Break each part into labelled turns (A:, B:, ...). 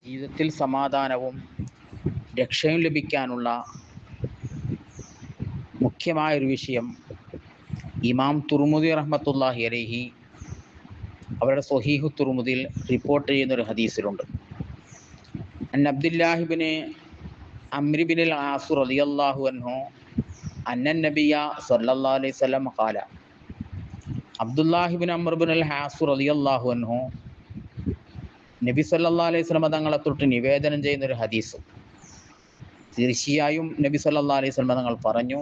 A: ജീവിതത്തിൽ സമാധാനവും രക്ഷയും ലഭിക്കാനുള്ള മുഖ്യമായൊരു വിഷയം ഇമാം തുർമുദി റഹ്മത്തുള്ളാഹി അലൈഹി അവരുടെ സ്വഹീഹു തുർമുദിയിൽ റിപ്പോർട്ട് ചെയ്യുന്നൊരു ഹദീസിലുണ്ട്. അൻ അബ്ദുല്ലാഹിബ്നു അംർ ബിനുൽ ആസ് റളിയല്ലാഹു അൻഹു അന്നൻ നബിയ സല്ലല്ലാഹു അലൈഹി വസല്ലം ഖാല. അബ്ദുല്ലാഹിബ്നു അംർ ബിനുൽ ആസ് റളിയല്ലാഹു അൻഹു നബി സല്ലല്ലാഹു അലൈഹി വസല്ലം തങ്ങളെ തൊട്ട് നിവേദനം ചെയ്യുന്നൊരു ഹദീസ്. തീർച്ചയായും നബി സല്ലല്ലാഹു അലൈഹി വസല്ലം തങ്ങൾ പറഞ്ഞു,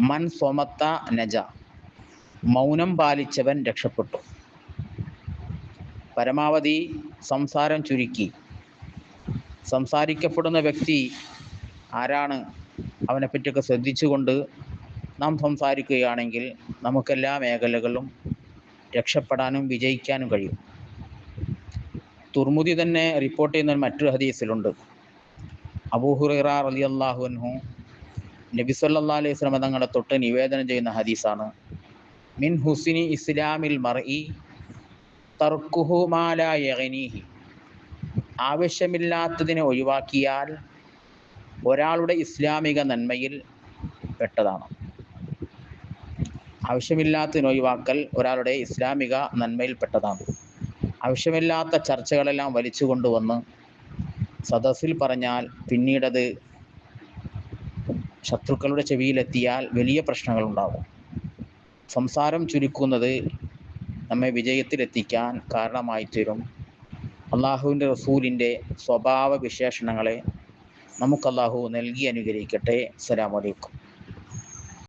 A: മൻ സ്വമത്ത നജ, മൗനം പാലിച്ചവൻ രക്ഷപ്പെട്ടു. പരമാവധി സംസാരം ചുരുക്കി സംസാരിക്കപ്പെടുന്ന വ്യക്തി ആരാണ് അവനെപ്പറ്റിയൊക്കെ ശ്രദ്ധിച്ചുകൊണ്ട് നാം സംസാരിക്കുകയാണെങ്കിൽ നമുക്കെല്ലാ മേഖലകളിലും രക്ഷപ്പെടാനും വിജയിക്കാനും കഴിയും. തുർമുദി തന്നെ റിപ്പോർട്ട് ചെയ്യുന്ന മറ്റൊരു ഹദീസിലുണ്ട്. അബൂ ഹുറൈറ റളിയല്ലാഹു അൻഹു നബി സല്ലല്ലാഹു അലൈഹി വസല്ലം തങ്ങളെ തൊട്ട് നിവേദനം ചെയ്യുന്ന ഹദീസാണ്. മിൻ ഹുസ്നി ഇസ്ലാമിൽ മർഇ തർക്കുഹു മാ ലാ യഗ്നീഹി. ആവശ്യമില്ലാത്തതിനെ ഒഴിവാക്കിയാൽ ഒരാളുടെ ഇസ്ലാമിക നന്മയിൽ പെട്ടതാണ്. ആവശ്യമില്ലാത്തതിനെ ഒഴിവാക്കൽ ഒരാളുടെ ഇസ്ലാമിക നന്മയിൽ പെട്ടതാണ്. ആവശ്യമില്ലാത്ത ചർച്ചകളെല്ലാം വലിച്ചു കൊണ്ടുവന്ന് സദസ്സിൽ പറഞ്ഞാൽ പിന്നീടത് ശത്രുക്കളുടെ ചെവിയിലെത്തിയാൽ വലിയ പ്രശ്നങ്ങളുണ്ടാകും. സംസാരം ചുരുക്കുന്നത് നമ്മെ വിജയത്തിലെത്തിക്കാൻ കാരണമായി തീരും. അള്ളാഹുവിൻ്റെ റസൂലിൻ്റെ സ്വഭാവ വിശേഷണങ്ങളെ നമുക്ക് അള്ളാഹു നൽകി അനുഗ്രഹിക്കട്ടെ. അസ്സലാമു അലൈക്കും.